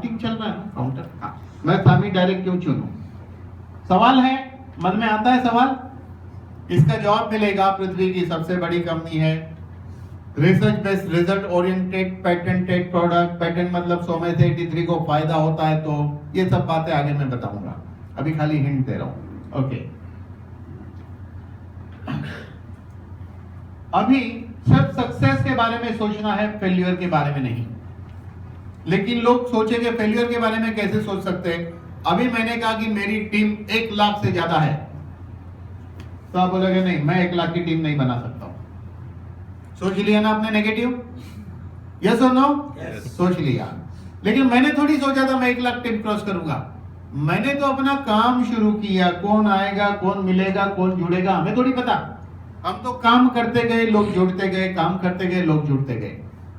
Counting चल रहा है ना, काउंटर। हाँ, मैं सामी डायरेक्ट क्यों चुनूं? सवाल है, मन में आता है सवाल? इसका जवाब मिलेगा। पृथ्वी की सबसे बड़ी कंपनी है, research based, result oriented, patented product. Patent मतलब 100 में से 83 को फायदा होता है। तो ये सब बातें आगे मैं बताऊंगा, अभी खाली हिंट दे रहा हूं। ओके, अभी सिर्फ सक्सेस के बारे में सोचना है, फेल्यूर के बारे में नहीं। लेकिन लोग सोचेंगे फेल्यूर के बारे में कैसे सोच सकते हैं? अभी मैंने कहा कि मेरी टीम 1 लाख से ज्यादा है, तो आप बोलोगे नहीं, मैं 1 लाख की टीम नहीं बना सकता हूं। सोच लिया ना आपने नेगेटिव? यस और नो? सोच लिया। लेकिन मैंने थोड़ी सोचा था मैं 1 लाख टीम क्रॉस करूंगा। मैंने तो अपना काम शुरू किया। कौन आएगा, कौन मिलेगा, कौन जुड़ेगा, हमें थोड़ी पता। हम तो काम करते गए, लोग जुड़ते गए, काम करते गए, लोग जुड़ते गए।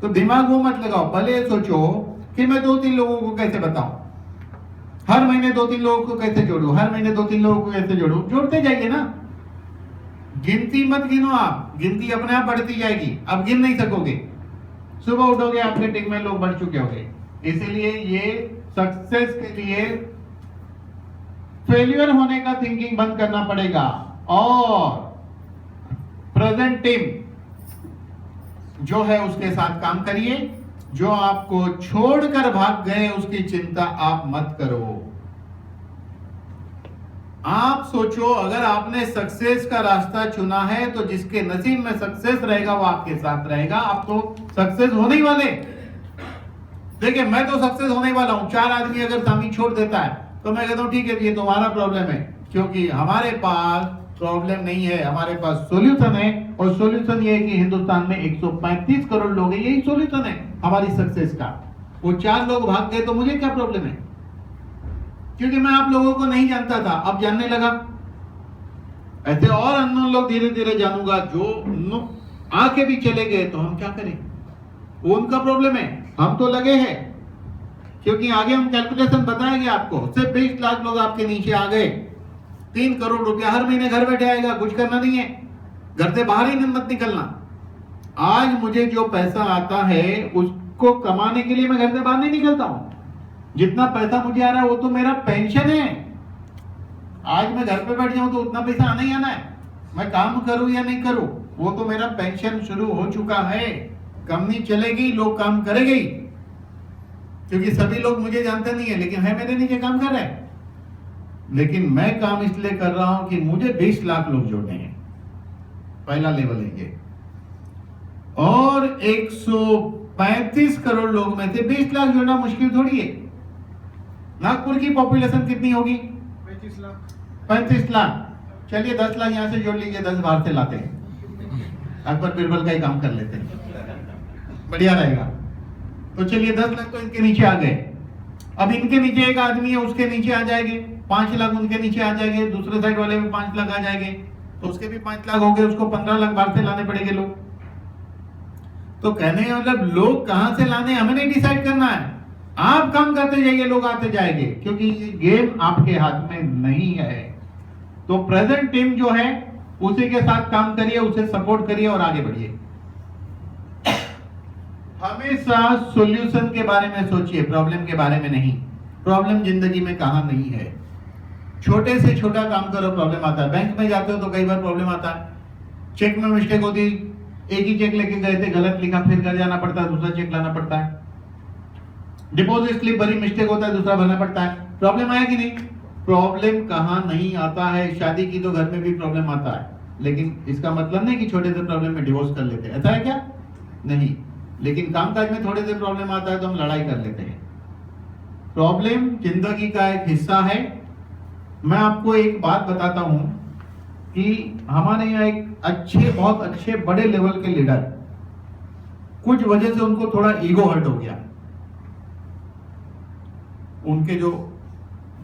तो दिमाग वो मत लगाओ। पहले सोचो कि मैं 2-3 लोगों को कैसे बताऊं, हर महीने 2-3 लोगों को कैसे जोड़ूं, हर महीने 2-3 लोगों को कैसे जोड़ूं। जोड़ते जाइए ना, गिनती मत गिनो आप, गिनती अपने आप बढ़ती जाएगी। अब गिन नहीं सकोगे, सुबह उठोगे आपके टीम में लोग बढ़ चुके होंगे। इसीलिए ये सक्सेस के लिए फेलियर होने का थिंकिंग बंद करना पड़ेगा। और प्रेजेंट टीम जो है उसके साथ काम करिए। जो आपको छोड़कर भाग गए उसकी चिंता आप मत करो। आप सोचो, अगर आपने सक्सेस का रास्ता चुना है तो जिसके नसीब में सक्सेस रहेगा वो आपके साथ रहेगा। आप तो सक्सेस होने ही वाले। देखिए, मैं तो सक्सेस होने वाला हूं। 4 आदमी अगर सामी छोड़ देता है तो मैं कहता हूं ठीक है, ये तुम्हारा प्रॉब्लम है, क्योंकि हमारे पास प्रॉब्लम नहीं है, हमारे पास सॉल्यूशन है। और सॉल्यूशन ये है कि हिंदुस्तान में 135 करोड़ लोग हैं, यही सॉल्यूशन है हमारी सक्सेस का। वो 4 लोग भाग गए तो मुझे क्या प्रॉब्लम है? क्योंकि मैं आप लोगों को नहीं जानता था, अब जानने लगा। ऐसे और अननोन लोग धीरे धीरे जानूंगा। जो आके भी चले गए तो हम क्या करें? वो उनका प्रॉब्लम है, हम तो लगे हैं। क्योंकि आगे हम कैलकुलेशन बताएंगे आपको। सिर्फ 20 लाख लोग आपके नीचे आ गए, 3 करोड़ रुपया हर महीने घर बैठे आएगा। कुछ करना नहीं है, घर से बाहर ही मत निकलना। आज मुझे जो पैसा आता है उसको कमाने के लिए मैं घर से बाहर नहीं निकलता हूं। जितना पैसा मुझे आ रहा है वो तो मेरा पेंशन है। आज मैं घर पे बैठ जाऊं तो उतना पैसा आना ही आना है, मैं काम करूं या नहीं करूं, वो तो मेरा पेंशन शुरू हो चुका है। कंपनी चलेगी, लोग काम करेंगे, क्योंकि सभी लोग मुझे जानते नहीं है, लेकिन है मेरे नीचे काम कर रहे हैं। लेकिन मैं काम इसलिए कर रहा हूं कि मुझे 20 लाख लोग जोड़ने हैं। पहला लेवल है ये। और 135 करोड़ लोग में से 20 लाख जोड़ना मुश्किल थोड़ी है। नागपुर की पॉपुलेशन कितनी होगी? 35 लाख। 35 लाख। चलिए 10 लाख यहां से जोड़ लीजिए, 10 बाहर से लाते हैं, अकबर बिरबल का ही काम कर लेते हैं, बढ़िया रहेगा। तो चलिए 10 लाख तो इनके नीचे आ गए। अब इनके नीचे एक आदमी है, उसके नीचे आ जाएंगे 5 लाख, उनके नीचे आ जाएंगे। दूसरे साइड वाले में 5 लाख आ जाएंगे, तो उसके भी 5 लाख हो गए। उसको 15 लाख बाहर से लाने पड़ेंगे लोग। तो कहने का मतलब लोग कहां से लाने हमें नहीं डिसाइड करना है। आप काम करते जाइए, लोग आते जाएंगे, क्योंकि ये गेम आपके हाथ में नहीं है। तो प्रेजेंट टीम जो है उसी के साथ काम करिए, उसे सपोर्ट करिए और आगे बढ़िए। हमेशा सॉल्यूशन के बारे में सोचिए, प्रॉब्लम के बारे में नहीं। प्रॉब्लम जिंदगी में कहां नहीं है। छोटे से छोटा काम करो, प्रॉब्लम आता है। बैंक में जाते हो तो कई बार प्रॉब्लम आता है। चेक में मिस्टेक होती, एक ही चेक लेके गए थे, गलत लिखा, फिर घर जाना पड़ता है, दूसरा चेक लाना पड़ता है। डिपॉजिट स्लिप भरी, मिस्टेक होता है, दूसरा भरना पड़ता है। प्रॉब्लम आया कि नहीं? प्रॉब्लम कहां नहीं आता है। शादी की तो घर में भी प्रॉब्लम आता है, लेकिन इसका मतलब नहीं कि छोटे से प्रॉब्लम में डिवोर्स कर लेते हैं, ऐसा है क्या? नहीं। लेकिन कामकाज में थोड़े से प्रॉब्लम आता है तो हम लड़ाई कर लेते हैं। प्रॉब्लम जिंदगी का एक हिस्सा है। मैं आपको एक बात बताता हूं कि हमारे यहाँ एक अच्छे, बहुत अच्छे बड़े लेवल के लीडर, कुछ वजह से उनको थोड़ा ईगो हर्ट हो गया। उनके जो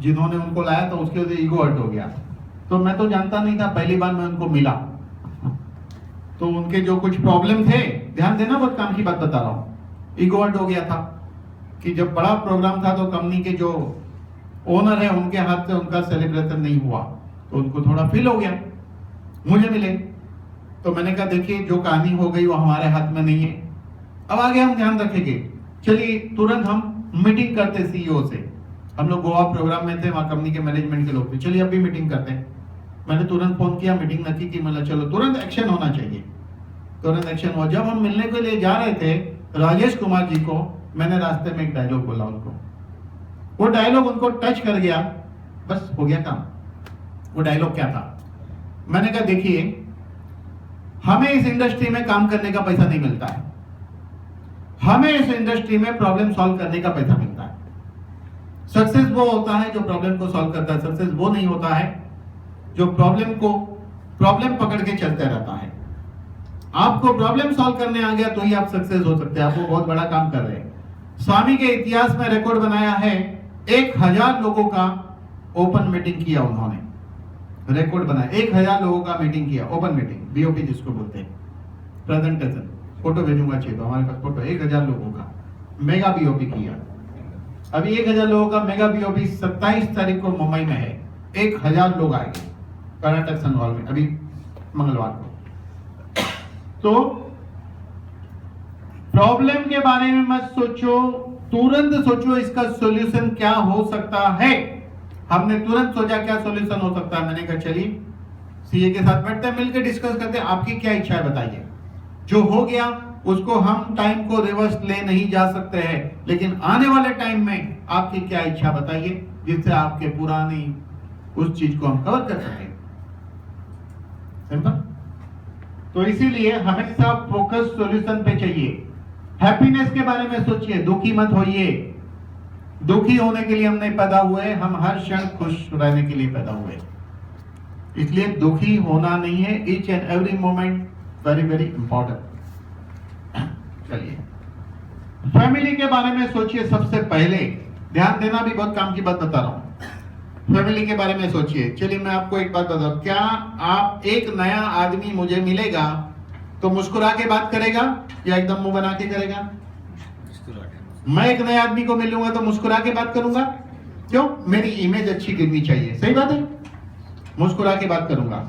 जिन्होंने उनको लाया था उसके वजह से ईगो हर्ट हो गया। तो मैं तो जानता नहीं था, पहली बार मैं उनको मिला तो उनके जो कुछ प्रॉब्लम थे, ध्यान देना, बहुत काम की बात बता रहा हूं। ईगो हर्ट हो गया था कि जब बड़ा प्रोग्राम था तो कंपनी के जो ओनर है उनके हाथ से उनका सेलिब्रेशन नहीं हुआ, तो उनको थोड़ा फील हो गया। मुझे मिले तो मैंने कहा देखिए, जो कहानी हो गई वो हमारे हाथ में नहीं है। अब आगे हम ध्यान रखेंगे। चलिए तुरंत हम मीटिंग करते सीईओ से। हम लोग गोवा प्रोग्राम में थे, वहां कंपनी के मैनेजमेंट के लोग थे, चलिए अभी मीटिंग करते हैं। मैंने तुरंत फोन किया, मीटिंग नक्की की, मतलब चलो तुरंत एक्शन होना चाहिए, तुरंत एक्शन हुआ। जब हम मिलने के लिए जा रहे थे राजेश कुमार जी को, मैंने रास्ते में एक डायलॉग बोला उनको, वो डायलॉग उनको टच कर गया, बस हो गया काम। वो डायलॉग क्या था? मैंने कहा देखिए, हमें इस इंडस्ट्री में काम करने का पैसा नहीं मिलता है, हमें इस इंडस्ट्री में प्रॉब्लम सॉल्व करने का पैसा मिलता है। सक्सेस वो होता है जो प्रॉब्लम को सॉल्व करता है, सक्सेस वो नहीं होता है जो प्रॉब्लम पकड़ के चलते रहता है। आपको प्रॉब्लम सॉल्व करने आ गया तो ही आप सक्सेस हो सकते हैं, आप वो बहुत बड़ा काम कर रहे हैं। स्वामी के इतिहास में रिकॉर्ड बनाया है, 1000 लोगों का ओपन मीटिंग किया उन्होंने, रिकॉर्ड बनाया, 1000 लोगों का मीटिंग किया, ओपन मीटिंग, बीओपी जिसको बोलते हैं, प्रेजेंटेशन, फोटो भेजूंगा चाहिए तो हमारे पास फोटो, 1000 लोगों का मेगा बीओपी किया। अभी 1000 लोगों का मेगा बीओपी 27 तारीख को मुंबई में है, 1000 लोग आएंगे कर्नाटक संघ हॉल में, अभी मंगलवार को। तो प्रॉब्लम के बारे में मत सोचो, तुरंत सोचो इसका सॉल्यूशन क्या हो सकता है। हमने तुरंत सोचा क्या सॉल्यूशन हो सकता है। मैंने कहा चलिए सीए के साथ बैठते हैं, मिलकर डिस्कस करते हैं, आपकी क्या इच्छा है बताइए। जो हो गया उसको हम टाइम को रिवर्स ले नहीं जा सकते हैं, लेकिन आने वाले टाइम में आपकी क्या इच्छा बताइए, जिससे आपके पुरानी उस चीज को हम कवर कर सकें। सिंपल। तो इसीलिए हमेशा फोकस सॉल्यूशन पे चाहिए। हैप्पीनेस के बारे में सोचिए, दुखी मत होइए। दुखी होने के लिए हम नहीं पैदा हुए, हम हर क्षण खुश रहने के लिए पैदा हुए। इसलिए दुखी होना नहीं है, each and every moment very very important. चलिए फैमिली के बारे में सोचिए। सबसे पहले ध्यान देना, भी बहुत काम की बात बता रहा हूं। फैमिली के बारे में सोचिए। चलिए मैं आपको एक बात बताऊं, क्या आप एक नया आदमी मुझे मिलेगा तो मुस्कुरा के बात करेगा या एकदम मुंह बना के करेगा? मैं एक नए आदमी को मिलूंगा तो मुस्कुरा के बात करूंगा। क्यों? मेरी इमेज अच्छी गिरनी चाहिए। सही बात है, मुस्कुरा के बात करूंगा।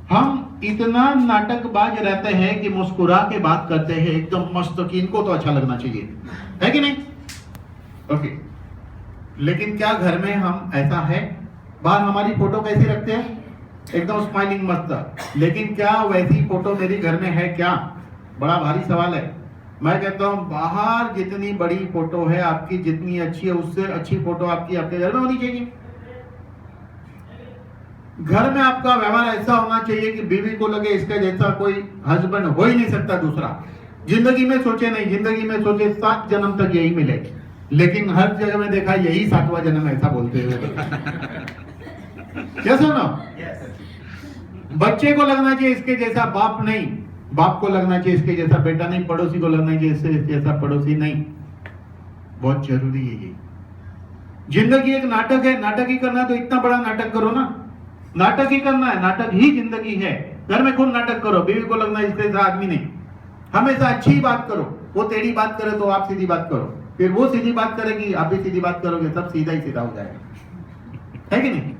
हम इतना नाटकबाज रहते हैं कि मुस्कुरा के बात करते हैं एकदम मस्त, कि इनको तो अच्छा लगना चाहिए, है कि नहीं? ओके। लेकिन क्या घर में हम ऐसा है? बाहर हमारी फोटो कैसी रखते हैं? एकदम स्माइलिंग मस्त, लेकिन क्या वैसी फोटो मेरी घर में है क्या? बड़ा भारी सवाल है। मैं कहता हूं बाहर जितनी बड़ी फोटो है आपकी, जितनी अच्छी है, उससे अच्छी फोटो आपकी आपके घर में होनी चाहिए। घर में आपका व्यवहार ऐसा होना चाहिए कि बीवी को लगे इसका जैसा कोई हस्बैंड हो ही नहीं सकता दूसरा। जिंदगी में सोचे नहीं, जिंदगी में सोचे 7 जन्म तक यही मिले, लेकिन हर जगह में देखा यही 7वां जन्म ऐसा बोलते हुए। क्या सुनो? बच्चे को लगना चाहिए इसके जैसा बाप नहीं, बाप को लगना चाहिए इसके जैसा बेटा नहीं, पड़ोसी को लगना चाहिए इसके जैसा पड़ोसी नहीं। बहुत जरूरी है ये। जिंदगी एक नाटक है, नाटक ही करना है तो इतना बड़ा नाटक करो ना, नाटक ही करना है, नाटक ही जिंदगी है। घर में खूब नाटक करो, बीवी को लगना इसके जैसा आदमी नहीं, हमेशा अच्छी बात करो। वो टेढ़ी बात करे तो आप सीधी बात करो, फिर वो सीधी बात करेगी, आप भी सीधी बात करोगे, सब सीधा ही सीधा हो जाएगा, है कि नहीं?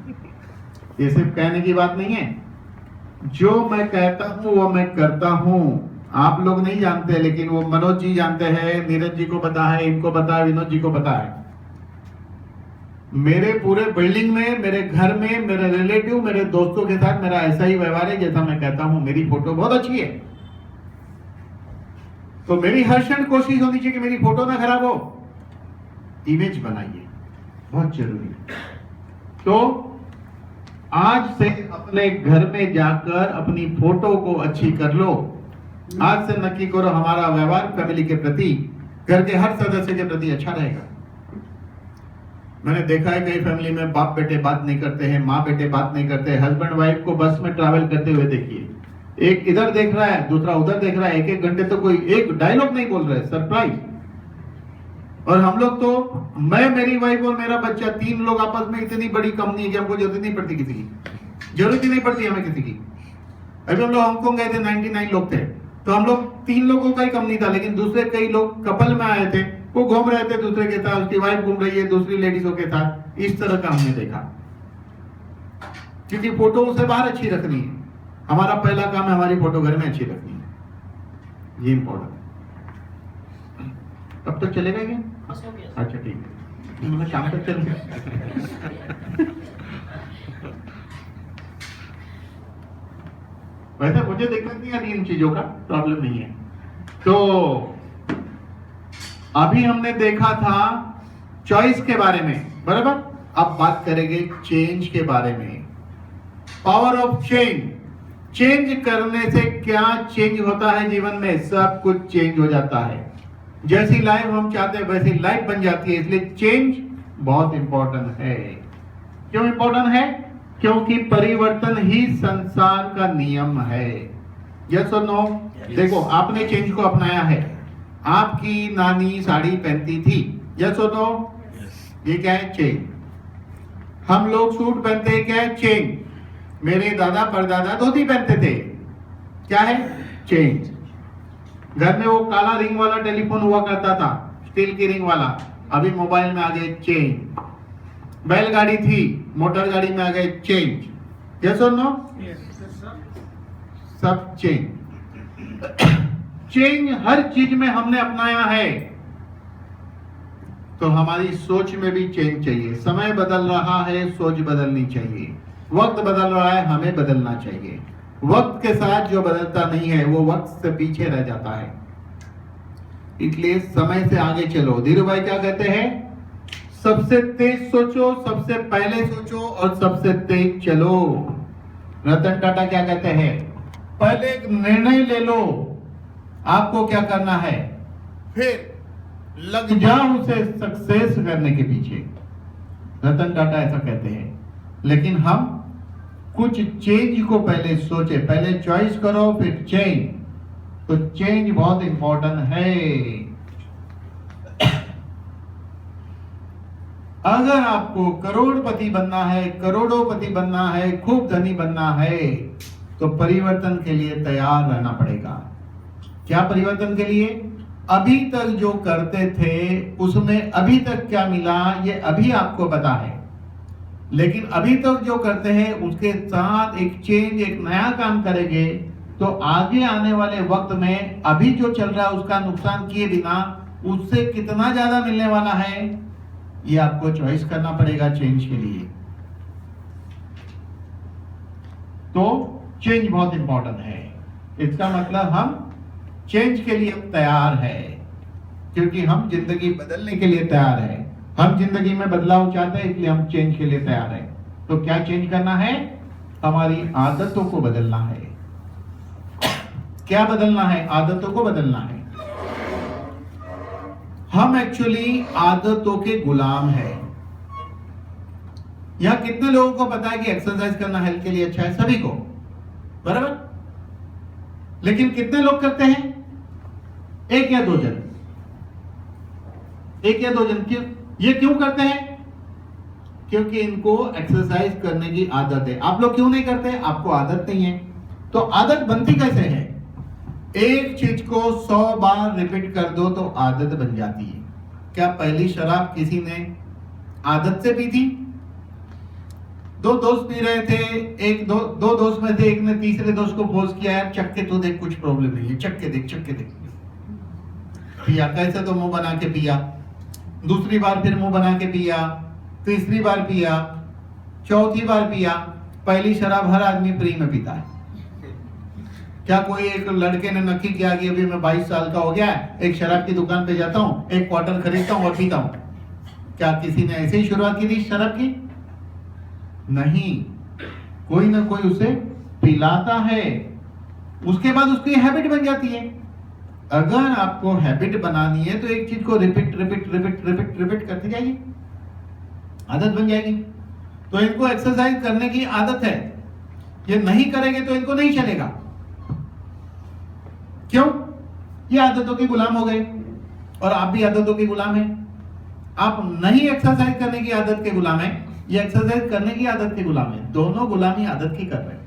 ये सिर्फ कहने की बात नहीं है, जो मैं कहता हूं वो मैं करता हूं। आप लोग नहीं जानते, लेकिन वो मनोज जी जानते हैं, नीरज जी को पता है, इनको पता है, विनोद जी को पता है। मेरे पूरे बिल्डिंग में, मेरे घर में, मेरे रिलेटिव, मेरे दोस्तों के साथ मेरा ऐसा ही व्यवहार है जैसा मैं कहता हूं। मेरी फोटो बहुत अच्छी है, तो मेरी हर क्षण कोशिश होनी चाहिए कि मेरी फोटो ना खराब हो। इमेज बनाइए, बहुत जरूरी है। तो आज से अपने घर में जाकर अपनी फोटो को अच्छी कर लो। आज से नक्की करो हमारा व्यवहार फैमिली के प्रति, घर के हर सदस्य के प्रति अच्छा रहेगा। मैंने देखा है कई फैमिली में बाप बेटे बात नहीं करते हैं, माँ बेटे बात नहीं करते हैं। हस्बैंड वाइफ को बस में ट्रैवल करते हुए देखिए, एक इधर देख रहा है, दूसरा उधर देख रहा है, 1-1 घंटे तो कोई एक डायलॉग नहीं बोल रहे, सरप्राइज। और हम लोग तो, मैं, मेरी वाइफ और मेरा बच्चा, 3 लोग आपस में इतनी बड़ी कंपनी है कि हमको जरूरत नहीं पड़ती किसी की, जरूरत ही नहीं पड़ती हमें किसी की। अभी हम लोग हांगकांग गए थे, 99 लोग थे, तो हम लोग 3 लोगों का ही कंपनी था, लेकिन दूसरे कई लोग कपल में आए थे, वो घूम रहे थे दूसरे के साथ, उसकी वाइफ घूम रही है दूसरी लेडीजों के साथ। इस तरह का हमने देखा, क्योंकि फोटो उसे बाहर अच्छी रखनी है। हमारा पहला काम है हमारी फोटो घर में अच्छी रखनी है, ये इंपॉर्टेंट। तब तक चलेगा क्या? अच्छा ठीक है, मतलब शाम तक चल वैसे मुझे दिक्कत नहीं आती इन चीजों का, प्रॉब्लम नहीं है। तो अभी हमने देखा था चॉइस के बारे में, बराबर। अब बात करेंगे चेंज के बारे में। Power of change. चेंज करने से क्या चेंज होता है जीवन में? सब कुछ चेंज हो जाता है। जैसी लाइफ हम चाहते हैं वैसी लाइफ बन जाती है। इसलिए चेंज बहुत इंपॉर्टेंट है। क्यों इंपॉर्टेंट है? क्योंकि परिवर्तन ही संसार का नियम है। यस और नो? देखो, आपने चेंज को अपनाया है। आपकी नानी साड़ी पहनती थी, यस और नो? ये क्या है? चेंज। हम लोग सूट पहनते हैं, क्या है? चेंज। मेरे दादा परदादा धोती पहनते थे, क्या है? चेंज। घर में वो काला रिंग वाला टेलीफोन हुआ करता था, स्टील की रिंग वाला, अभी मोबाइल में आ गए, चेंज। बैलगाड़ी थी, मोटर गाड़ी में आ गए, चेंज। यस और नो? सब चेंज। चेंज हर चीज में हमने अपनाया है। तो हमारी सोच में भी चेंज चाहिए। समय बदल रहा है, सोच बदलनी चाहिए। वक्त बदल रहा है, हमें बदलना चाहिए। वक्त के साथ जो बदलता नहीं है वो वक्त से पीछे रह जाता है। इसलिए समय से आगे चलो। धीरू भाई क्या कहते हैं? सबसे तेज सोचो, सबसे पहले सोचो और सबसे तेज चलो। रतन टाटा क्या कहते हैं? पहले एक निर्णय ले लो आपको क्या करना है, फिर लग जाओ उसे सक्सेस करने के पीछे। रतन टाटा ऐसा कहते हैं। लेकिन हम कुछ चेंज को पहले सोचे, पहले चॉइस करो फिर चेंज। तो चेंज बहुत इंपॉर्टेंट है। अगर आपको करोड़पति बनना है, करोड़ोंपति बनना है, खूब धनी बनना है, तो परिवर्तन के लिए तैयार रहना पड़ेगा। क्या परिवर्तन के लिए? अभी तक जो करते थे उसमें अभी तक क्या मिला ये अभी आपको पता है, लेकिन अभी तक जो करते हैं उसके साथ एक चेंज, एक नया काम करेंगे तो आगे आने वाले वक्त में अभी जो चल रहा है उसका नुकसान किए बिना उससे कितना ज्यादा मिलने वाला है, ये आपको चॉइस करना पड़ेगा चेंज के लिए। तो चेंज बहुत इंपॉर्टेंट है। इसका मतलब हम चेंज के लिए तैयार है, क्योंकि हम जिंदगी बदलने के लिए तैयार है। हम जिंदगी में बदलाव चाहते हैं, इसलिए हम चेंज के लिए तैयार है। तो क्या चेंज करना है? हमारी आदतों को बदलना है। क्या बदलना है? आदतों को बदलना है। हम एक्चुअली आदतों के गुलाम हैं। यहां कितने लोगों को पता है कि एक्सरसाइज करना हेल्थ के लिए अच्छा है? सभी को, बराबर। लेकिन कितने लोग करते हैं? एक या दो जन। एक या दो जन। क्यों? ये क्यों करते हैं? क्योंकि इनको एक्सरसाइज करने की आदत है। आप लोग क्यों नहीं करते? आपको आदत नहीं है। तो आदत बनती कैसे है? एक चीज को 100 बार रिपीट कर दो तो आदत बन जाती है। क्या पहली शराब किसी ने आदत से पी थी? दो दोस्त पी रहे थे, दो दोस्त में से एक ने तीसरे दोस्त को फोर्स किया, यार चख के तो देख, कुछ प्रॉब्लम नहीं है, चख के देख। पिया कैसे? तो मुंह बना के पिया। दूसरी बार फिर मुंह बना के पिया, तीसरी बार पिया, चौथी बार पिया। पहली शराब हर आदमी फ्री में पीता है। क्या कोई एक लड़के ने नक्की किया कि अभी मैं 22 साल का हो गया है, एक शराब की दुकान पे जाता हूँ, एक क्वार्टर खरीदता हूँ और पीता हूँ? क्या किसी ने ऐसे ही शुरुआत की थी शराब की? नहीं, कोई ना कोई उसे पिलाता है, उसके बाद उसकी हैबिट बन जाती है। अगर आपको हैबिट बनानी है तो एक चीज को रिपीट करते जाइए, आदत बन जाएगी। तो इनको एक्सरसाइज करने की आदत है, ये नहीं करेंगे तो इनको नहीं चलेगा। क्यों? ये आदतों के गुलाम हो गए, और आप भी आदतों के गुलाम हैं। आप नहीं एक्सरसाइज करने की आदत के गुलाम हैं, ये एक्सरसाइज करने की आदत के गुलाम है। दोनों गुलामी आदत की कर रहे हैं।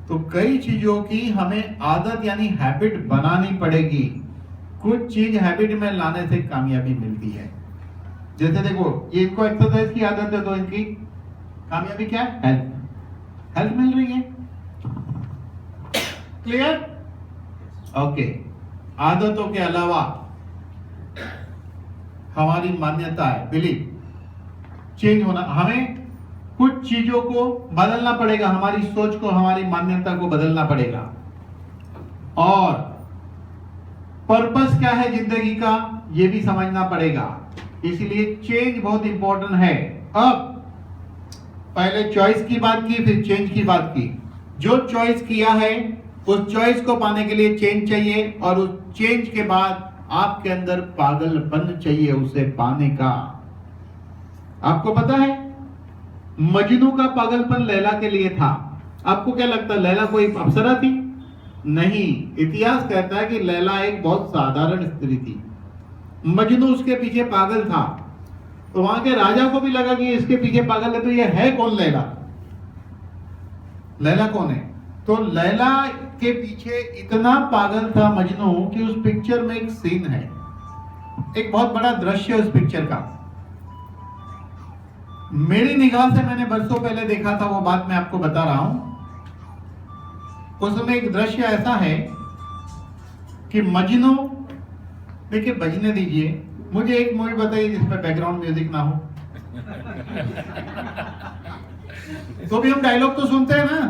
तो कई चीजों की हमें आदत यानी हैबिट बनानी पड़ेगी। कुछ चीज हैबिट में लाने से कामयाबी मिलती है। जैसे देखो, ये इनको एक्सरसाइज की आदत है तो इनकी कामयाबी क्या है? हेल्थ मिल रही है। क्लियर? ओके। आदतों के अलावा हमारी मान्यता है, बिलीव चेंज होना, हमें कुछ चीजों को बदलना पड़ेगा, हमारी सोच को, हमारी मान्यता को बदलना पड़ेगा। और पर्पस क्या है जिंदगी का, यह भी समझना पड़ेगा। इसलिए चेंज बहुत इंपॉर्टेंट है। अब पहले चॉइस की बात की, फिर चेंज की बात की। जो चॉइस किया है उस चॉइस को पाने के लिए चेंज चाहिए, और उस चेंज के बाद आपके अंदर पागलपन चाहिए उसे पाने का। आपको पता है मजनू का पागलपन लैला के लिए था। आपको क्या लगता है लैला कोई अप्सरा थी? नहीं, इतिहास कहता है कि लैला एक बहुत साधारण स्त्री थी, मजनू उसके पीछे पागल था। तो वहां के राजा को भी लगा कि इसके पीछे पागल है, तो ये है कौन लैला? लैला कौन है? तो लैला के पीछे इतना पागल था मजनू कि उस पिक्चर में एक सीन है, एक बहुत बड़ा दृश्य उस पिक्चर का। मेरी निगाह से मैंने बरसों पहले देखा था, वो बात मैं आपको बता रहा हूं। उसमें एक दृश्य ऐसा है कि मजनू, देखिए बजने दीजिए, मुझे एक मूवी बताइए जिसमें बैकग्राउंड म्यूजिक ना हो। तो भी हम डायलॉग तो सुनते हैं ना,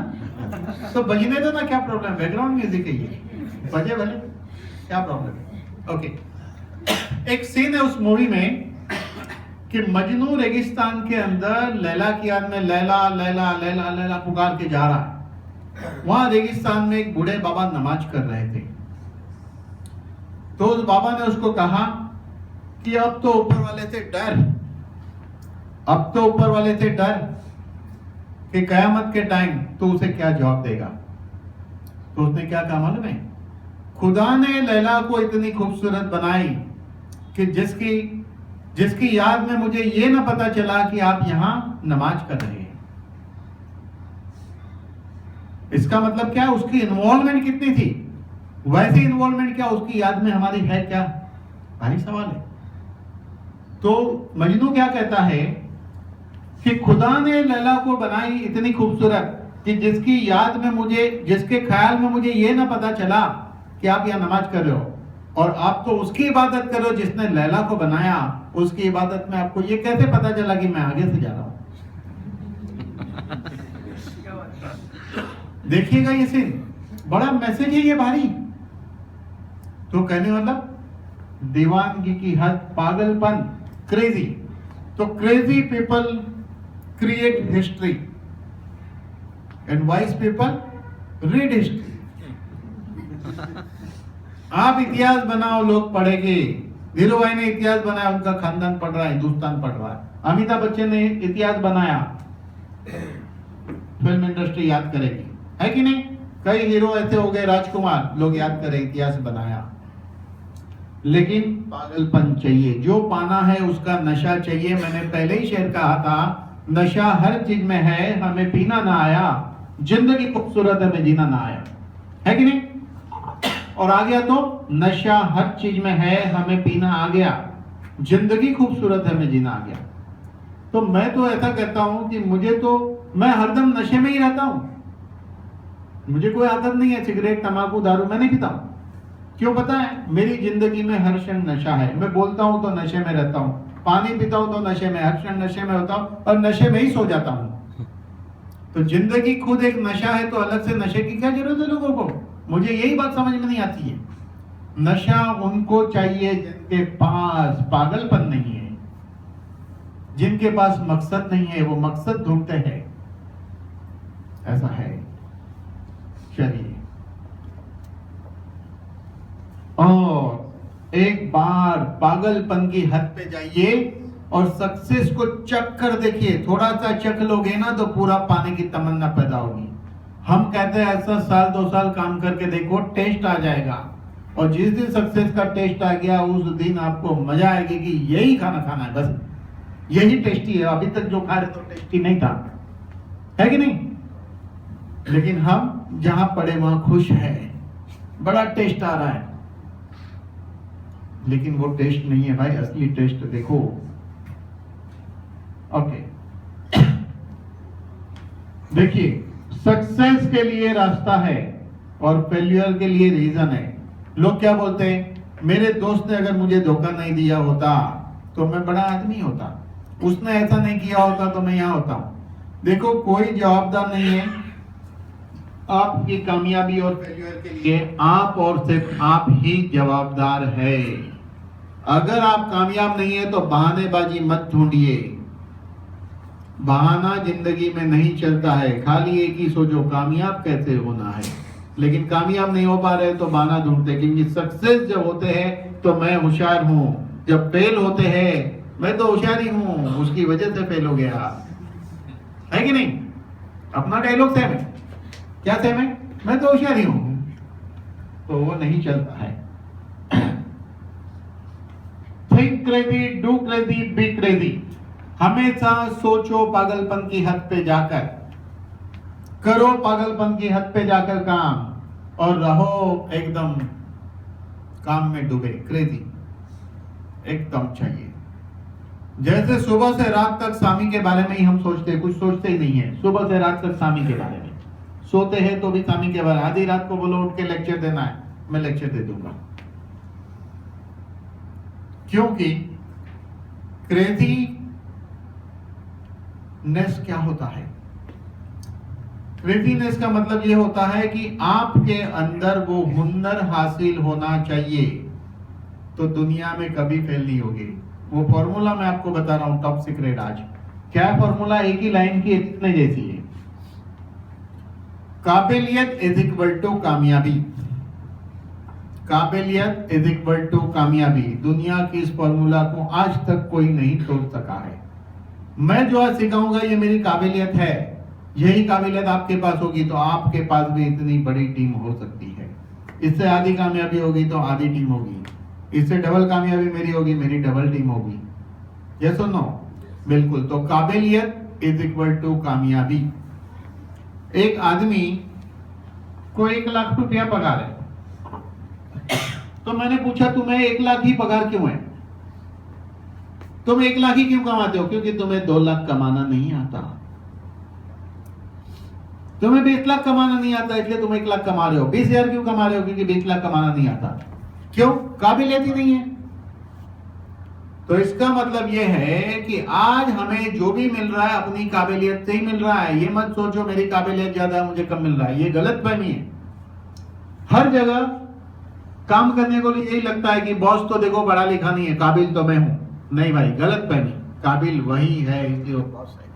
तो बजने दो ना, क्या प्रॉब्लम? बैकग्राउंड म्यूजिक है ये, बजे भले, क्या प्रॉब्लम है? ओके। एक सीन है उस मूवी में कि मजनू रेगिस्तान के अंदर लैला की याद में लैला लैला लैला लैला पुकार के जा रहा है। वहां रेगिस्तान में एक बूढ़े बाबा नमाज कर रहे थे। तो उस बाबा ने उसको कहा कि अब तो ऊपर वाले से डर, अब तो ऊपर वाले से डर कि कयामत के टाइम तो उसे क्या जवाब देगा। तो उसने क्या कहा मालूम है? खुदा ने लैला को इतनी खूबसूरत बनाई कि जिसकी याद में मुझे ये ना पता चला कि आप यहां नमाज कर रहे हैं। इसका मतलब क्या? उसकी इन्वॉल्वमेंट कितनी थी? वैसी इन्वॉल्वमेंट क्या उसकी याद में हमारी है क्या? भारी सवाल है। तो मजनू क्या कहता है कि खुदा ने लैला को बनाई इतनी खूबसूरत कि जिसकी याद में मुझे, जिसके ख्याल में मुझे ये ना पता चला कि आप यहां नमाज कर रहे हो, और आप तो उसकी इबादत करो जिसने लैला को बनाया। उसकी इबादत में आपको ये कैसे पता चला कि मैं आगे से जा रहा हूं? देखिएगा ये सीन, बड़ा मैसेज है ये भारी। तो कहने मतलब दीवानगी की हद, पागलपन, क्रेजी। तो crazy people create history and wise people read history. आप इतिहास बनाओ, लोग पढ़ेंगे। धीरू भाई ने इतिहास बनाया, उनका खानदान पढ़ रहा है, हिंदुस्तान पढ़ रहा है। अमिताभ बच्चन ने इतिहास बनाया, फिल्म इंडस्ट्री याद करेगी, है कि नहीं? कई हीरो ऐसे हो गए, राजकुमार, लोग याद करें इतिहास बनाया। लेकिन पागलपन चाहिए, जो पाना है उसका नशा चाहिए। मैंने पहले ही शेर कहा था, नशा हर चीज में है, हमें पीना ना आया, जिंदगी खूबसूरत है, हमें जीना ना आया, है कि नहीं? और आ गया तो नशा हर चीज में है, हमें पीना आ गया, जिंदगी खूबसूरत है, हमें जीना आ गया। तो मैं तो ऐसा कहता हूं कि मैं हरदम नशे में ही रहता हूं। मुझे कोई आदत नहीं है सिगरेट, तंबाकू, दारू, मैं नहीं पीता हूं। क्यों पता है? मेरी जिंदगी में हर क्षण नशा है। मैं बोलता हूं तो नशे में रहता हूं, पानी पीता हूं तो नशे में, हर क्षण नशे में होता हूं, और नशे में ही सो जाता हूं। तो जिंदगी खुद एक नशा है, तो अलग से नशे की क्या जरूरत है लोगों को? मुझे यही बात समझ में नहीं आती है। नशा उनको चाहिए जिनके पास पागलपन नहीं है, जिनके पास मकसद नहीं है, वो मकसद ढूंढते हैं। ऐसा है। चलिए, और एक बार पागलपन की हद पे जाइए और सक्सेस को चख कर देखिए। थोड़ा सा चख लोगे ना तो पूरा पाने की तमन्ना पैदा होगी। हम कहते हैं ऐसा 1-2 साल काम करके देखो, टेस्ट आ जाएगा। और जिस दिन सक्सेस का टेस्ट आ गया, उस दिन आपको मजा आएगी कि यही खाना खाना है, बस यही टेस्टी है। अभी तक जो खा रहे तो टेस्टी नहीं था, है कि नहीं? लेकिन हम जहां पड़े वहां खुश है, बड़ा टेस्ट आ रहा है, लेकिन वो टेस्ट नहीं है भाई। असली टेस्ट देखो। ओके, देखिए, सक्सेस के लिए रास्ता है और फेल्यूर के लिए रीजन है। लोग क्या बोलते हैं? मेरे दोस्त ने अगर मुझे धोखा नहीं दिया होता तो मैं बड़ा आदमी होता, उसने ऐसा नहीं किया होता तो मैं यहाँ होता हूँ। देखो कोई जवाबदार नहीं है आपकी कामयाबी और फेल्यूर के लिए, आप और सिर्फ आप ही जवाबदार है। अगर आप कामयाब नहीं है तो बहानेबाजी मत ढूंढिए, बहाना जिंदगी में नहीं चलता है। खाली एक ही सोचो कामयाब कैसे होना है, लेकिन कामयाब नहीं हो पा रहे तो बहाना ढूंढते, क्योंकि सक्सेस जब होते हैं तो मैं होशियार हूं, जब फेल होते हैं मैं तो होशियार ही हूं, उसकी वजह से फेल हो गया, है कि नहीं? अपना डायलॉग सेम है, क्या सेम है? मैं तो होशियार ही हूं, तो वो नहीं चलता है। Think crazy, do crazy, be crazy. हमेशा सोचो पागलपन की हद पे जाकर, करो पागलपन की हद पे जाकर काम, और रहो एकदम काम में डूबे। क्रेजी एकदम चाहिए। जैसे सुबह से रात तक स्वामी के बारे में ही हम सोचते हैं, कुछ सोचते ही नहीं है। सुबह से रात तक स्वामी के बारे में सोते हैं तो भी स्वामी के बारे में। आधी रात को बोलो उठ के लेक्चर देना है, मैं लेक्चर दे दूंगा, क्योंकि क्रेजी नेस क्या होता है? क्रेजीनेस का मतलब यह होता है कि आपके अंदर वो हुनर हासिल होना चाहिए, तो दुनिया में कभी फेल नहीं होगी। वो फॉर्मूला मैं आपको बता रहा हूं, टॉप सीक्रेट। आज क्या फॉर्मूला? एक ही लाइन की इतने जैसी है। काबिलियत इज इक्वल टू कामयाबी, काबिलियत इज इक्वल टू कामयाबी। दुनिया की इस फॉर्मूला को आज तक कोई नहीं तोड़ सका है। मैं जो आज सिखाऊंगा ये मेरी काबिलियत है, यही काबिलियत आपके पास होगी तो आपके पास भी इतनी बड़ी टीम हो सकती है। इससे आधी कामयाबी होगी तो आधी टीम होगी, इससे डबल कामयाबी मेरी होगी, मेरी डबल टीम होगी। यस और नो? बिल्कुल। तो काबिलियत इज इक्वल टू कामयाबी। एक आदमी को 1 लाख रुपया पगार है, तो मैंने पूछा तुम्हें 1 लाख ही पगार क्यों है? तुम 1 लाख ही क्यों कमाते हो? क्योंकि तुम्हें 2 लाख कमाना नहीं आता। तुम्हें 20 लाख कमाना नहीं आता इसलिए तुम 1 लाख कमा रहे हो। 20,000 क्यों कमा रहे हो? क्योंकि 20 लाख कमाना नहीं आता। क्यों? काबिलियत ही नहीं है। तो इसका मतलब यह है कि आज हमें जो भी मिल रहा है अपनी काबिलियत से ही मिल रहा है। ये मत सोचो मेरी काबिलियत ज्यादा है मुझे कम मिल रहा है, ये गलत फहमी है। हर जगह काम करने को यही लगता है कि बॉस तो देखो पढ़ा लिखा नहीं है, काबिल तो मैं हूं। नहीं भाई, गलत फहमी। काबिल वही है इसलिए वो बॉस है।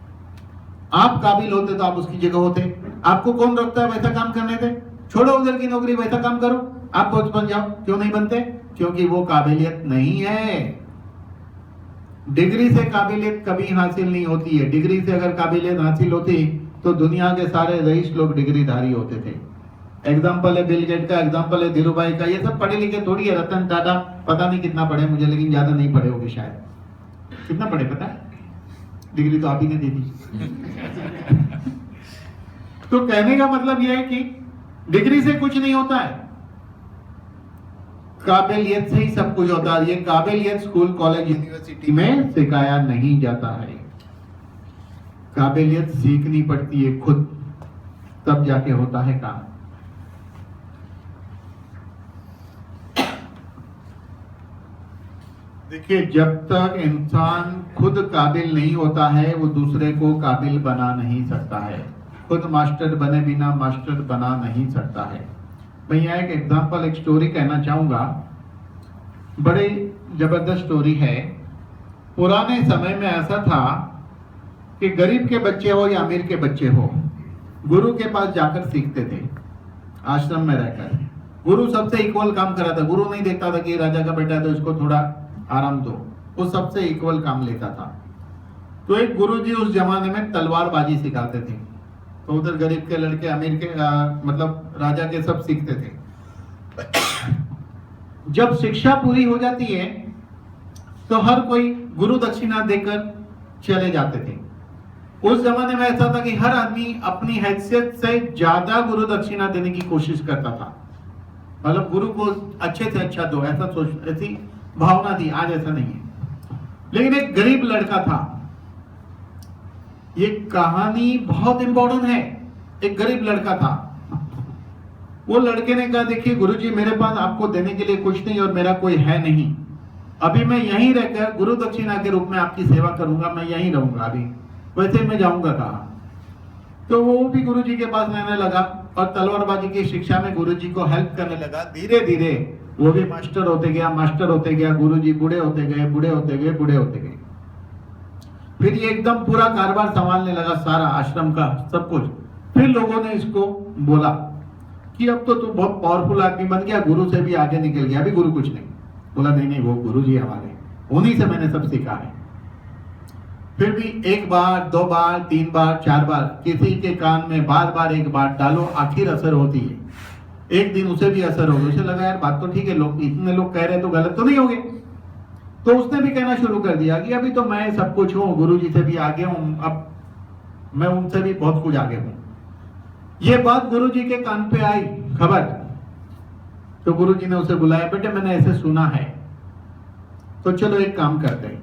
आप काबिल होते तो आप उसकी जगह होते। आपको कौन रखता है वैसा काम करने से? छोड़ो उधर की नौकरी, वैसा काम करो, आप बॉस बन जाओ। क्यों नहीं बनते? क्योंकि वो काबिलियत नहीं है। डिग्री से काबिलियत कभी हासिल नहीं होती है। डिग्री से अगर काबिलियत हासिल होती तो दुनिया के सारे रईस लोग डिग्रीधारी होते थे। एग्जाम्पल है बिल गेट का, एग्जाम्पल है धीरूभाई का। ये सब पढ़े लिखे थोड़ी है। रतन टाटा पता नहीं कितना पढ़े मुझे, लेकिन ज्यादा नहीं पढ़े होंगे शायद। कितना पढ़े पता है? डिग्री तो आप ही ने दे दी। तो कहने का मतलब यह है कि डिग्री से कुछ नहीं होता है, काबिलियत से ही सब कुछ होता है। ये काबिलियत स्कूल कॉलेज यूनिवर्सिटी में सिखाया नहीं जाता है। काबिलियत सीखनी पड़ती है खुद, तब जाके होता है काम। देखिए, जब तक इंसान खुद काबिल नहीं होता है वो दूसरे को काबिल बना नहीं सकता है। खुद मास्टर बने बिना मास्टर बना नहीं सकता है। मैं यहाँ एक एग्जाम्पल, एक स्टोरी कहना चाहूंगा। बड़ी जबरदस्त स्टोरी है। पुराने समय में ऐसा था कि गरीब के बच्चे हो या अमीर के बच्चे हो, गुरु के पास जाकर सीखते थे। आश्रम में रहकर गुरु सबसे इक्वल काम कराता। गुरु नहीं देखता था कि राजा का बेटा है तो इसको थोड़ा आराम दो, वो सबसे इक्वल काम लेता था। तो एक गुरुजी उस जमाने में तलवारबाजी सिखाते थे, तो उधर गरीब के लड़के अमीर के मतलब राजा के सब सीखते थे। जब शिक्षा पूरी हो जाती है तो हर कोई गुरु दक्षिणा देकर चले जाते थे। उस जमाने में ऐसा था कि हर आदमी अपनी हैसियत से ज्यादा गुरु दक्षिणा देने की कोशिश करता था। मतलब गुरु को अच्छे से अच्छा दो, ऐसा सोच, ऐसी भावना थी। आज ऐसा नहीं है। लेकिन एक गरीब लड़का था। ये कहानी बहुत इंपॉर्टेंट है। एक गरीब लड़का था। वो लड़के ने कहा, देखिए गुरुजी, मेरे पास आपको देने के लिए कुछ नहीं और मेरा कोई है नहीं, अभी मैं यहीं रहकर गुरु दक्षिणा के रूप में आपकी सेवा करूंगा, मैं यहीं रहूंगा अभी, वैसे मैं जाऊंगा कहाँ। तो वो भी गुरु जी के पास रहने लगा और तलवारबाजी की शिक्षा में गुरु जी को हेल्प करने लगा। धीरे धीरे वो भी मास्टर होते गया, मास्टर होते गया। गुरु जी बूढ़े होते गए, बूढ़े होते गए, बूढ़े होते गए। फिर ये एकदम पूरा कारोबार संभालने लगा, सारा आश्रम का सब कुछ। फिर लोगों ने इसको बोला कि अब तो तू बहुत पावरफुल आदमी बन गया, गुरु से भी आगे निकल गया, अभी गुरु कुछ नहीं। बोला नहीं नहीं, वो गुरु जी हमारे, उन्हीं से मैंने सब सीखा है। फिर भी एक बार, दो बार, तीन बार, चार बार किसी के कान में बार बार एक बात डालो, आखिर असर होती है। एक दिन उसे भी असर हो गया, उसे लगा यार बात तो ठीक है, लोग इतने लोग कह रहे तो गलत तो नहीं होंगे। तो उसने भी कहना शुरू कर दिया कि अभी तो मैं सब कुछ हूँ, गुरु जी से भी आगे हूँ, अब मैं उनसे भी बहुत कुछ आगे हूँ। ये बात गुरु जी के कान पे आई खबर, तो गुरु जी ने उसे बुलाया, बेटे मैंने ऐसे सुना है, तो चलो एक काम करते हैं,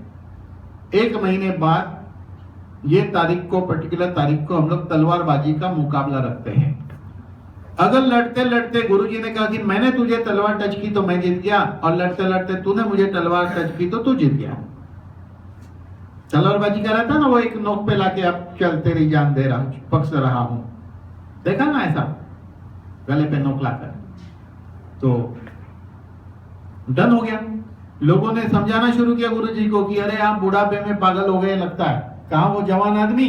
एक महीने बाद ये तारीख को, पर्टिकुलर तारीख को हम लोग तलवारबाजी का मुकाबला रखते हैं। अगर लड़ते लड़ते गुरुजी ने कहा कि मैंने तुझे तलवार टच की तो मैं जीत गया, और लड़ते लड़ते तूने मुझे तलवार टच की तो तू जीत गया। तलवारबाजी कर रहा था ना वो, एक नोक पे लाके अब चल तेरी जान दे रहा, पक्ष रहा हूं, देखा ना ऐसा, गले पे नोक लाकर। तो डन हो गया। लोगों ने समझाना शुरू किया गुरु जी को कि अरे आप बुढ़ापे में पागल हो गए लगता है, कहां वो जवान आदमी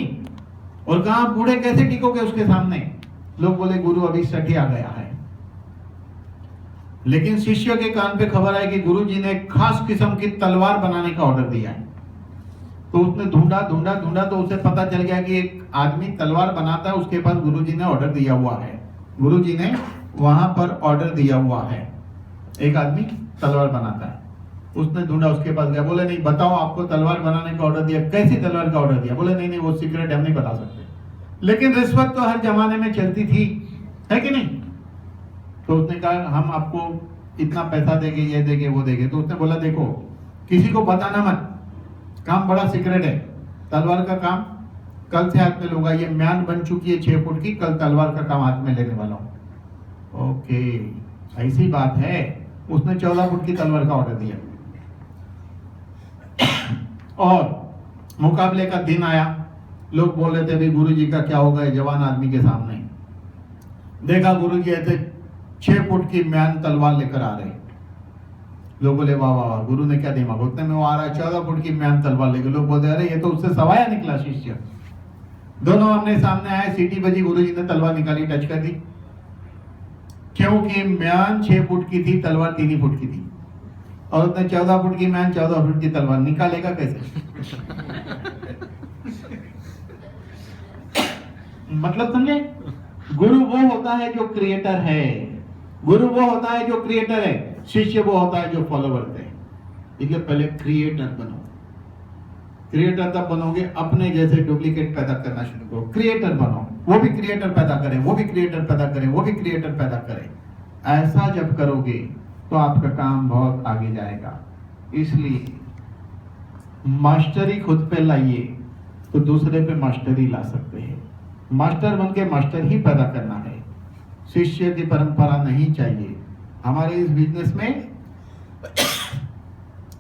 और कहां बूढ़े, कैसे टिकोगे उसके सामने। लोग बोले गुरु अभी सठिया गया है। लेकिन शिष्य के कान पे खबर आई कि गुरु जी ने खास किस्म की तलवार बनाने का ऑर्डर दिया है। तो उसने ढूंढा ढूंढा ढूंढा, तो उसे पता चल गया कि एक आदमी तलवार बनाता है, उसके पास गुरु जी ने ऑर्डर दिया हुआ है। गुरु जी ने वहां पर ऑर्डर दिया हुआ है, एक आदमी तलवार बनाता है। उसने ढूंढा, उसके पास गया, बोले नहीं बताओ आपको तलवार बनाने का ऑर्डर दिया, कैसी तलवार का ऑर्डर दिया। बोले नहीं नहीं वो सीक्रेट हम नहीं बता सकते। लेकिन रिश्वत तो हर जमाने में चलती थी, है कि नहीं। तो उसने कहा हम आपको इतना पैसा देंगे, ये देंगे, वो देंगे। तो उसने बोला देखो किसी को बताना मत, काम बड़ा सीक्रेट है। तलवार का काम कल से हाथ में लूंगा, ये म्यान बन चुकी है 6 फुट की, कल तलवार का काम हाथ में लेने वाला हूं। ओके ऐसी बात है। उसने 14 फुट की तलवार का ऑर्डर दिया और मुकाबले का दिन आया। लोग बोल रहे थे भाई गुरु जी का क्या होगा जवान आदमी के सामने। देखा गुरु जी ऐसे 6 फुट की म्यान तलवार लेकर आ रहे। लोग बोले वाह वाह वाह, गुरु ने क्या दिमाग, उतने में वो आ रहा है 14 फुट की म्यान तलवार लेकर। लोग बोलते अरे ये तो उससे सवाया निकला शिष्य। दोनों अपने सामने आए, सीटी बजी, गुरु जी ने तलवार निकाली, टच कर दी। क्योंकि म्यान 6 फुट की थी, तलवार 3 ही फुट की थी। और उसने 14 फुट की म्यान 14 फुट की तलवार निकालेगा कैसे। मतलब समझे, गुरु वो होता है जो क्रिएटर है, गुरु वो होता है जो क्रिएटर है, शिष्य वो होता है जो फॉलोवर है। इसलिए पहले क्रिएटर बनो। क्रिएटर तब बनोगे अपने जैसे डुप्लीकेट पैदा करना शुरू करो। क्रिएटर बनो, वो भी क्रिएटर पैदा करे, वो भी क्रिएटर पैदा करे, वो भी क्रिएटर पैदा करे। ऐसा जब करोगे तो आपका काम बहुत आगे जाएगा। इसलिए मास्टरी खुद पे लाइए तो दूसरे पे मास्टरी ला सकते हैं। मास्टर बन के मास्टर ही पैदा करना है, शिष्य की परंपरा नहीं चाहिए। हमारे इस बिजनेस में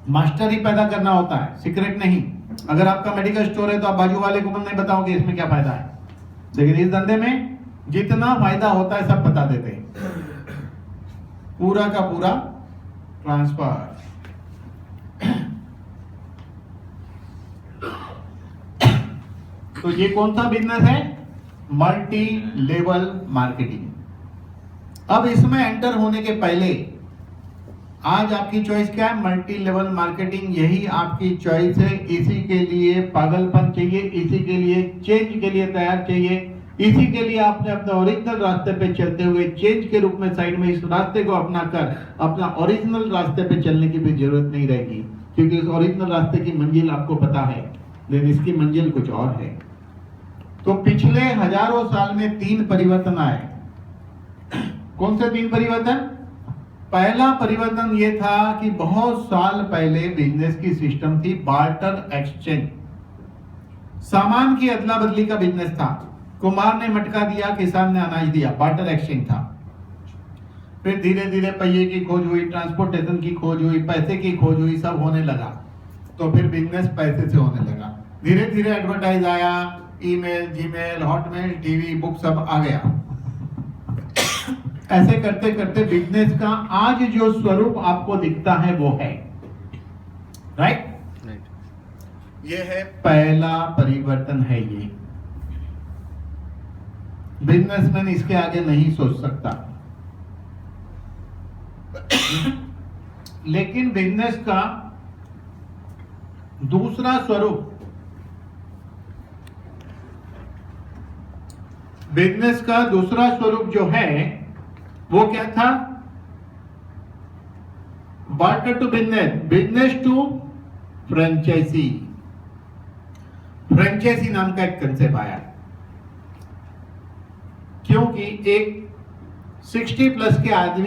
मास्टर ही पैदा करना होता है, सीक्रेट नहीं। अगर आपका मेडिकल स्टोर है तो आप बाजू वाले को नहीं बताओगे इसमें क्या फायदा है, लेकिन इस धंधे में जितना फायदा होता है सब बता देते हैं, पूरा का पूरा ट्रांसफर। तो ये कौन सा बिजनेस है, मल्टी लेवल मार्केटिंग। अब इसमें एंटर होने के पहले आज आपकी चॉइस क्या है, मल्टी लेवल मार्केटिंग, यही आपकी चॉइस है। इसी के लिए पागलपन चाहिए, इसी के लिए चेंज के लिए तैयार चाहिए, इसी के लिए आपने अपने ओरिजिनल रास्ते पे चलते हुए चेंज के रूप में साइड में इस रास्ते को अपना कर अपना ओरिजिनल रास्ते पे चलने की भी जरूरत नहीं रहेगी, क्योंकि उस ओरिजिनल रास्ते की मंजिल आपको पता है, लेकिन इसकी मंजिल कुछ और है। तो पिछले हजारों साल में 3 परिवर्तन आए। कौन से 3 परिवर्तन? पहला परिवर्तन यह था कि बहुत साल पहले बिजनेस की सिस्टम थी बार्टर एक्सचेंज, सामान की अदला बदली का बिजनेस था। कुम्हार ने मटका दिया, किसान ने अनाज दिया, बार्टर एक्सचेंज था। फिर धीरे धीरे पहिए की खोज हुई, ट्रांसपोर्टेशन की खोज हुई, पैसे की खोज हुई, सब होने लगा। तो फिर बिजनेस पैसे से होने लगा। धीरे धीरे एडवर्टाइज आया, email, Gmail, Hotmail, TV, book सब आ गया। ऐसे करते करते बिजनेस का आज जो स्वरूप आपको दिखता है वो है, राइट? ये है पहला परिवर्तन है। ये बिजनेसमैन इसके आगे नहीं सोच सकता। लेकिन बिजनेस का दूसरा स्वरूप, बिजनेस का दूसरा स्वरूप जो है वो क्या था? Barter to business, business to franchisee. Franchisee नाम का एक कंसेप्ट आया, क्योंकि एक 60 प्लस के आदमी